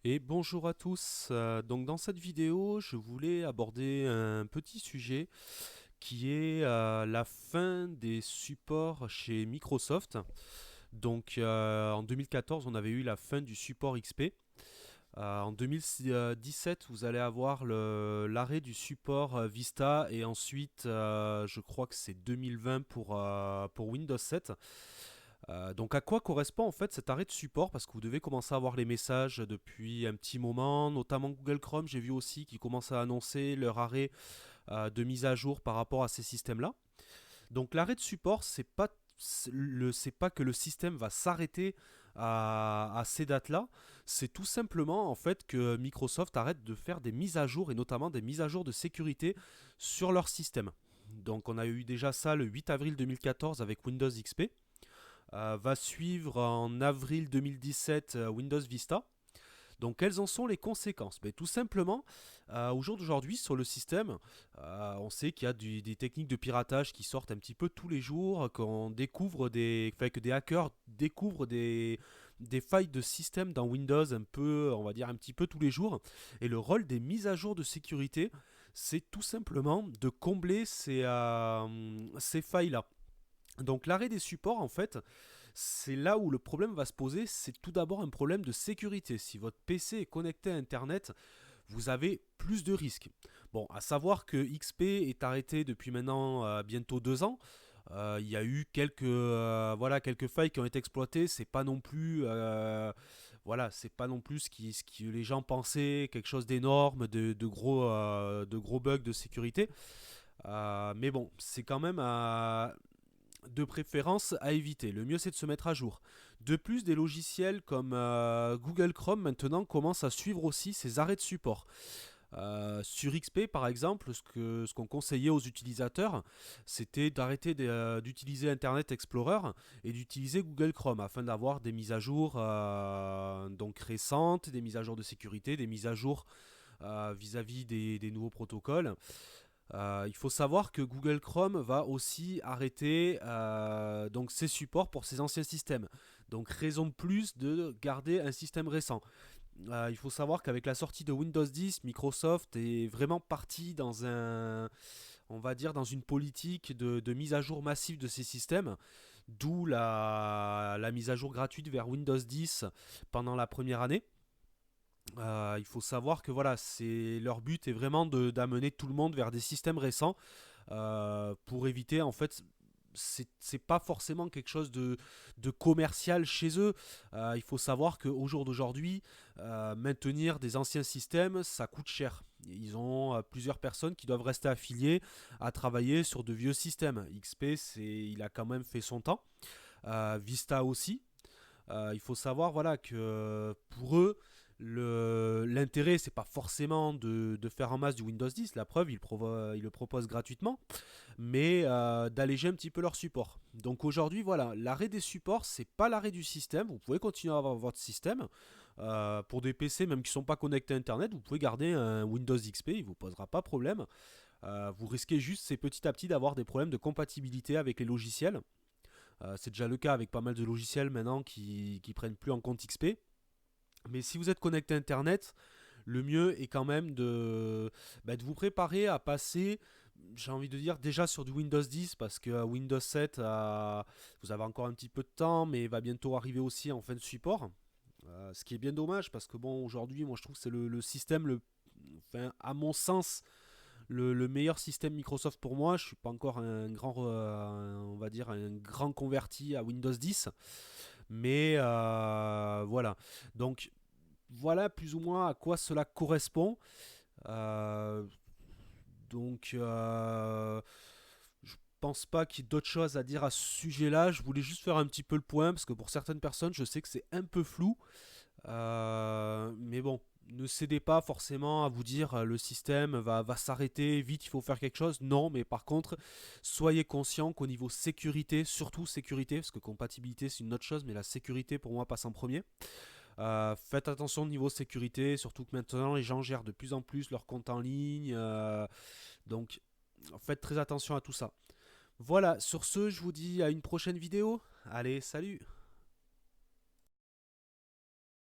Et bonjour à tous. Donc dans cette vidéo, je voulais aborder un petit sujet qui est la fin des supports chez Microsoft. Donc en 2014, on avait eu la fin du support XP. En 2017, vous allez avoir l'arrêt du support Vista et ensuite, je crois que c'est 2020 pour Windows 7. Donc à quoi correspond en fait cet arrêt de support? Parce que vous devez commencer à avoir les messages depuis un petit moment, notamment Google Chrome, j'ai vu aussi qu'ils commencent à annoncer leur arrêt de mise à jour par rapport à ces systèmes-là. Donc l'arrêt de support, c'est pas que le système va s'arrêter à ces dates-là, c'est tout simplement en fait que Microsoft arrête de faire des mises à jour et notamment des mises à jour de sécurité sur leur système. Donc on a eu déjà ça le 8 avril 2014 avec Windows XP. Va suivre en avril 2017 Windows Vista. Donc quelles en sont les conséquences? Mais tout simplement, au jour d'aujourd'hui sur le système, on sait qu'il y a des techniques de piratage qui sortent un petit peu tous les jours, qu'on découvre enfin, que des hackers découvrent des failles de système dans Windows un peu, on va dire un petit peu tous les jours. Et le rôle des mises à jour de sécurité, c'est tout simplement de combler ces failles-là. Donc l'arrêt des supports, en fait, c'est là où le problème va se poser. C'est tout d'abord un problème de sécurité. Si votre PC est connecté à Internet, vous avez plus de risques. Bon, à savoir que XP est arrêté depuis maintenant bientôt 2 ans. Il y a eu quelques failles qui ont été exploitées. C'est pas non plus, c'est pas non plus ce que les gens pensaient, quelque chose d'énorme, de gros bugs de sécurité. Mais bon, c'est quand même de préférence à éviter. Le mieux c'est de se mettre à jour. De plus, des logiciels comme Google Chrome maintenant commencent à suivre aussi ces arrêts de support. Sur XP par exemple, ce qu'on conseillait aux utilisateurs, c'était d'arrêter d'utiliser Internet Explorer et d'utiliser Google Chrome afin d'avoir des mises à jour donc récentes, des mises à jour de sécurité, des mises à jour vis-à-vis des nouveaux protocoles. Il faut savoir que Google Chrome va aussi arrêter donc ses supports pour ses anciens systèmes. Donc raison de plus de garder un système récent. Il faut savoir qu'avec la sortie de Windows 10, Microsoft est vraiment parti on va dire, dans une politique de mise à jour massive de ses systèmes, d'où la mise à jour gratuite vers Windows 10 pendant la première année. Il faut savoir que voilà, leur but est vraiment d'amener tout le monde vers des systèmes récents pour éviter en fait. C'est pas forcément quelque chose de commercial chez eux. Il faut savoir qu'au jour d'aujourd'hui, maintenir des anciens systèmes, ça coûte cher. Ils ont plusieurs personnes qui doivent rester affiliées à travailler sur de vieux systèmes. XP, il a quand même fait son temps. Vista aussi. Il faut savoir voilà, que pour eux, l'intérêt, c'est pas forcément de faire en masse du Windows 10, la preuve, ils le proposent gratuitement, mais d'alléger un petit peu leur support. Donc aujourd'hui, voilà, l'arrêt des supports, c'est pas l'arrêt du système. Vous pouvez continuer à avoir votre système. Pour des PC même qui ne sont pas connectés à Internet, vous pouvez garder un Windows XP, il ne vous posera pas problème. Vous risquez juste, c'est petit à petit, d'avoir des problèmes de compatibilité avec les logiciels. C'est déjà le cas avec pas mal de logiciels maintenant qui prennent plus en compte XP. Mais si vous êtes connecté à Internet, le mieux est quand même de vous préparer à passer, j'ai envie de dire, déjà sur du Windows 10, parce que Windows 7, vous avez encore un petit peu de temps, mais va bientôt arriver aussi en fin de support. Ce qui est bien dommage, parce que bon, aujourd'hui, moi je trouve que c'est le système, enfin, à mon sens, le meilleur système Microsoft pour moi. Je suis pas encore on va dire, un grand converti à Windows 10, mais voilà. Donc voilà plus ou moins à quoi cela correspond. Euh, donc, je pense pas qu'il y ait d'autres choses à dire à ce sujet-là. Je voulais juste faire un petit peu le point parce que pour certaines personnes, je sais que c'est un peu flou. Mais bon, ne cédez pas forcément à vous dire le système va s'arrêter, vite il faut faire quelque chose. Non, mais par contre, soyez conscient qu'au niveau sécurité, surtout sécurité, parce que compatibilité c'est une autre chose, mais la sécurité pour moi passe en premier. Faites attention au niveau sécurité, surtout que maintenant les gens gèrent de plus en plus leurs comptes en ligne. Donc faites très attention à tout ça. Voilà, sur ce, je vous dis à une prochaine vidéo. Allez, salut!